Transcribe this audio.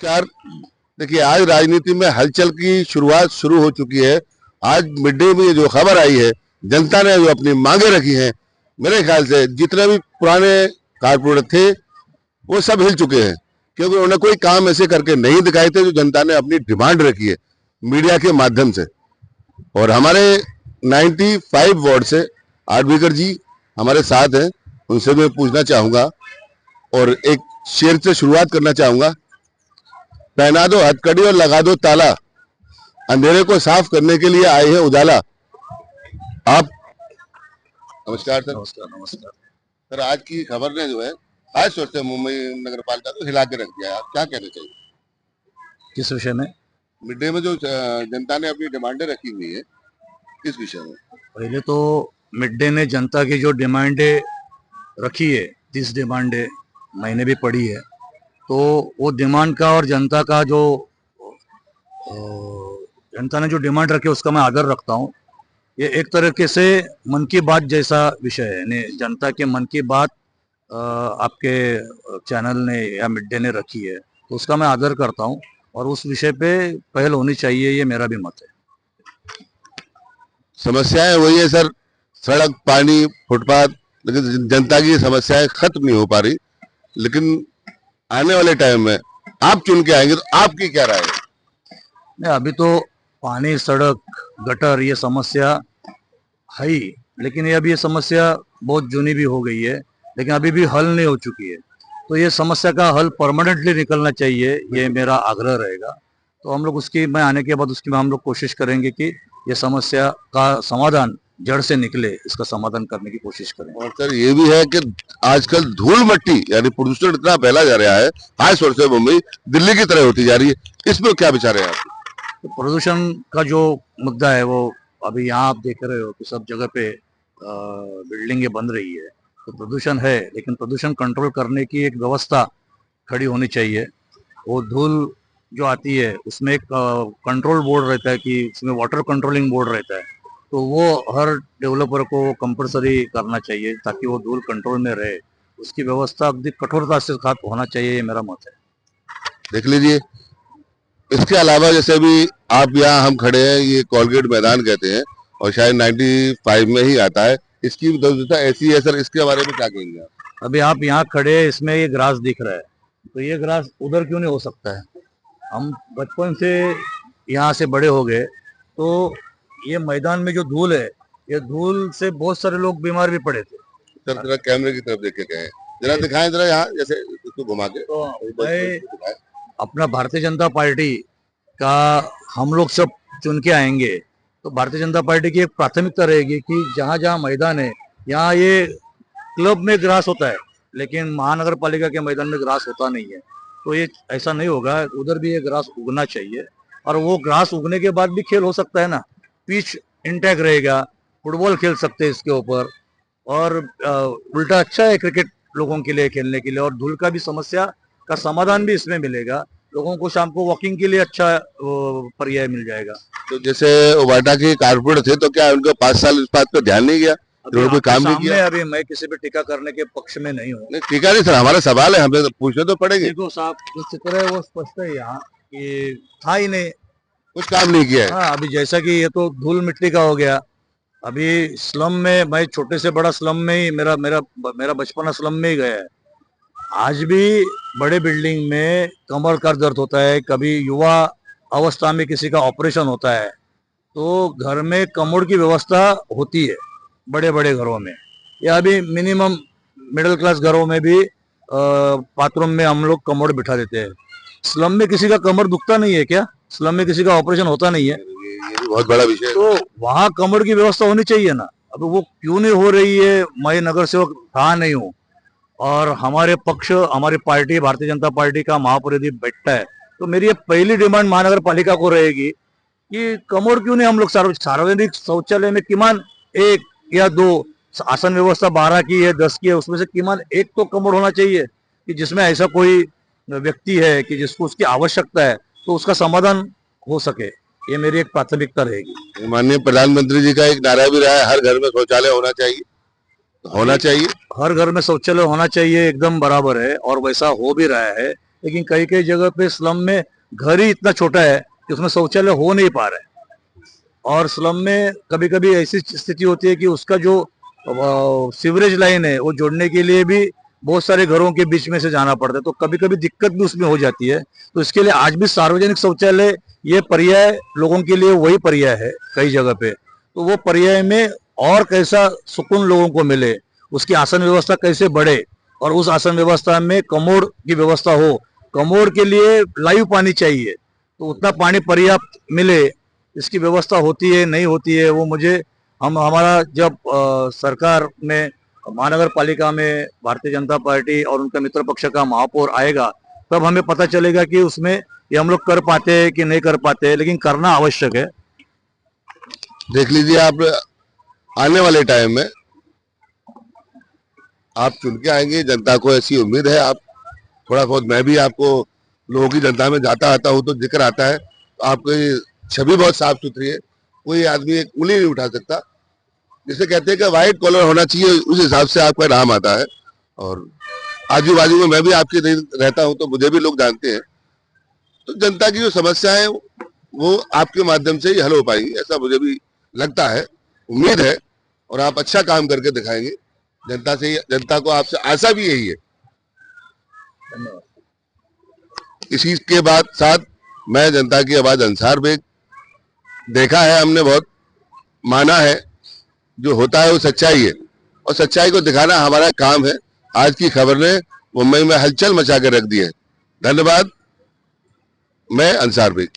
चार देखिए, आज राजनीति में हलचल की शुरुआत शुरू हो चुकी है। आज मिड डे में जो खबर आई है, जनता ने जो अपनी मांगे रखी हैं, मेरे ख्याल से जितने भी पुराने कारपोरेट थे वो सब हिल चुके हैं, क्योंकि उन्होंने कोई काम ऐसे करके नहीं दिखाए थे जो जनता ने अपनी डिमांड रखी है मीडिया के माध्यम से। और हमारे 95 वार्ड से आडविकर जी हमारे साथ हैं, उनसे मैं पूछना चाहूंगा और एक शेर से शुरुआत करना चाहूंगा। पहना दो हथकड़ी और लगा दो ताला, अंधेरे को साफ करने के लिए आए हैं उजाला। आप नमस्कार सर। नमस्कार नमस्कार। सर, आज की खबर ने जो है आज सोचते मुंबई नगर पालिका को हिला के रख दिया है, आप क्या कहना चाहिए किस विषय में? मिड डे में जो जनता ने अपनी डिमांडें रखी हुई है, किस विषय में? पहले तो मिड डे ने जनता की जो डिमांडें रखी है, 30 डिमांडें मैंने भी पढ़ी है, तो वो डिमांड का और जनता का जो जनता ने जो डिमांड रखी है उसका मैं आदर रखता हूँ। ये एक तरीके से मन की बात जैसा विषय है, यानी जनता के मन की बात आपके चैनल ने या मिड डे ने रखी है, तो उसका मैं आदर करता हूँ और उस विषय पे पहल होनी चाहिए, ये मेरा भी मत है। समस्याएं वही है सर, सड़क, पानी, फुटपाथ, लेकिन जनता की समस्याएं खत्म नहीं हो पा रही। लेकिन आने वाले टाइम में आप चुन के आएंगे तो आपकी क्या राय है? नहीं, अभी तो पानी, सड़क, गटर ये समस्या है ही, लेकिन ये अभी ये समस्या बहुत जूनी भी हो गई है, लेकिन अभी भी हल नहीं हो चुकी है। तो ये समस्या का हल परमानेंटली निकलना चाहिए, ये मेरा आग्रह रहेगा। तो हम लोग उसकी, मैं आने के बाद उसकी हम लोग कोशिश करेंगे कि ये समस्या का समाधान जड़ से निकले, इसका समाधान करने की कोशिश करें। और सर ये भी है कि आजकल धूल मिट्टी यानी प्रदूषण इतना फैला जा रहा है, आज सोच से मुंबई दिल्ली की तरह होती जा रही है, इसमें क्या विचार है आपके? तो प्रदूषण का जो मुद्दा है वो अभी यहाँ आप देख रहे हो कि सब जगह पे बिल्डिंगें बन रही है, तो प्रदूषण है, लेकिन प्रदूषण कंट्रोल करने की एक व्यवस्था खड़ी होनी चाहिए। वो धूल जो आती है उसमें एक कंट्रोल बोर्ड रहता है, कि उसमें वाटर कंट्रोलिंग बोर्ड रहता है, तो वो हर डेवलपर को कंपलसरी करना चाहिए ताकि वो धूल कंट्रोल में रहे। उसकी व्यवस्था अगदी कठोरता से साथ होना चाहिए, ये मेरा मत है। देख लीजिए, इसके अलावा जैसे भी आप यहाँ हम खड़े हैं, ये कोलगेट मैदान कहते हैं और शायद 95 में ही आता है, इसकी विशेषता ऐसी है सर, इसके बारे में क्या कहेंगे आप? अभी आप यहाँ खड़े हैं, इसमें ये ग्रास दिख रहा है, तो ये ग्रास उधर क्यों नहीं हो सकता है? हम बचपन से यहाँ से बड़े हो गए, तो ये मैदान में जो धूल है, ये धूल से बहुत सारे लोग बीमार भी पड़े थे। सर जरा कैमरे की तरफ देख के कहें, जरा दिखाएं जरा यहाँ, जैसे इसको घुमा के तो मैं अपना भारतीय जनता पार्टी का, हम लोग सब चुन के आएंगे, तो भारतीय जनता पार्टी की एक प्राथमिकता रहेगी कि जहाँ जहाँ मैदान है, यहाँ ये क्लब में ग्रास होता है, लेकिन महानगर पालिका के मैदान में ग्रास होता नहीं है, तो ये ऐसा नहीं होगा, उधर भी ये ग्रास उगना चाहिए। और वो ग्रास उगने के बाद भी खेल हो सकता है ना, पिच इंटैक्ट रहेगा, फुटबॉल खेल सकते हैं इसके ऊपर, और उल्टा अच्छा है क्रिकेट लोगों के लिए खेलने के लिए, और धूल का भी समस्या का समाधान भी इसमें मिलेगा। लोगों को शाम को वॉकिंग के लिए अच्छा पर्याय मिल जाएगा। तो जैसे ओबाटा के कारपोरेट थे, तो क्या उनको 5 साल इस बात पर ध्यान नहीं गया, अभी कोई काम नहीं किया? अभी मैं किसी पे टीका करने के पक्ष में नहीं हूँ। नहीं, ठीक है, नहीं सर, हमारा सवाल है, हमें तो पूछने तो पड़ेंगे। देखो साहब, जो चित्र है वो स्पष्ट है यहाँ कि था ही नहीं, कुछ काम नहीं किया है। हाँ, अभी जैसा कि ये तो धूल मिट्टी का हो गया। अभी स्लम में, मैं छोटे से बड़ा स्लम में ही, मेरा मेरा मेरा बचपना स्लम में ही गया है। आज भी बड़े बिल्डिंग में कमर का दर्द होता है, कभी युवा अवस्था में किसी का ऑपरेशन होता है, तो घर में कमोड की व्यवस्था होती है बड़े बड़े घरों में, या अभी मिनिमम मिडिल क्लास घरों में भी बाथरूम में हम लोग कमोड बिठा देते हैं। स्लम में किसी का कमर दुखता नहीं है क्या? स्लम में किसी का ऑपरेशन होता नहीं है? ये भी बहुत बड़ा विषय है। तो वहाँ कमर की व्यवस्था होनी चाहिए ना। अब वो क्यों नहीं हो रही है, मैं नगर सेवक रहा नहीं हूँ, और हमारे पक्ष, हमारी पार्टी भारतीय जनता पार्टी का महाप्रदीप बैठता है, तो मेरी ये पहली डिमांड महानगर पालिका को रहेगी कि कमोड क्यों नहीं हम लोग सार्वजनिक शौचालय में किमान 1 या 2, आसन व्यवस्था 12 की है, 10 की है, उसमें से किमान 1 तो कमोड होना चाहिए, कि जिसमें ऐसा कोई व्यक्ति है कि जिसको उसकी आवश्यकता है, तो उसका समाधान हो सके। ये मेरी एक प्राथमिकता रहेगी। माननीय प्रधानमंत्री जी का एक नारा भी रहा है, हर घर में शौचालय होना चाहिए, होना चाहिए। हर घर में शौचालय होना चाहिए, एकदम बराबर है, और वैसा हो भी रहा है, लेकिन कई कई जगह पे स्लम में घर ही इतना छोटा है कि उसमें शौचालय हो नहीं पा रहा है। और स्लम में कभी कभी ऐसी स्थिति होती है कि उसका जो सीवरेज लाइन है वो जोड़ने के लिए भी बहुत सारे घरों के बीच में से जाना पड़ता है, तो कभी कभी दिक्कत भी उसमें हो जाती है। तो इसके लिए आज भी सार्वजनिक शौचालय ये पर्याय लोगों के लिए वही पर्याय है कई जगह पे। तो वो पर्याय में और कैसा सुकून लोगों को मिले, उसकी आसन व्यवस्था कैसे बढ़े, और उस आसन व्यवस्था में कमोड की व्यवस्था हो। कमोड के लिए लाइव पानी चाहिए, तो उतना पानी पर्याप्त मिले, इसकी व्यवस्था होती है नहीं होती है वो मुझे हमारा जब सरकार में महानगर पालिका में भारतीय जनता पार्टी और उनका मित्र पक्ष का महापौर आएगा तब हमें पता चलेगा कि उसमें ये हम लोग कर पाते हैं कि नहीं कर पाते हैं, लेकिन करना आवश्यक है। देख लीजिए, आप आने वाले टाइम में आप चुन के आएंगे, जनता को ऐसी उम्मीद है। आप थोड़ा बहुत, मैं भी आपको लोगों की जनता में जाता आता हूँ तो जिक्र आता है, तो आपकी छवि बहुत साफ सुथरी है, कोई आदमी एक उंगली नहीं उठा सकता। जिसे कहते हैं कि वाइट कॉलर होना चाहिए, उस हिसाब से आपका नाम आता है। और आजू बाजू में मैं भी आपके रहता हूँ तो मुझे भी लोग जानते हैं। तो जनता की जो समस्याएं है वो आपके माध्यम से ही हल हो पाएंगी, ऐसा मुझे भी लगता है, उम्मीद है। और आप अच्छा काम करके दिखाएंगे जनता से, जनता को आपसे आशा भी यही है। इसी के बाद साथ मैं जनता की आवाज अंसार बेग, देखा है हमने, बहुत माना है, जो होता है वो सच्चाई है और सच्चाई को दिखाना हमारा काम है। आज की खबर ने मुंबई में हलचल मचा कर रख दी है। धन्यवाद। मैं अंसार बेग।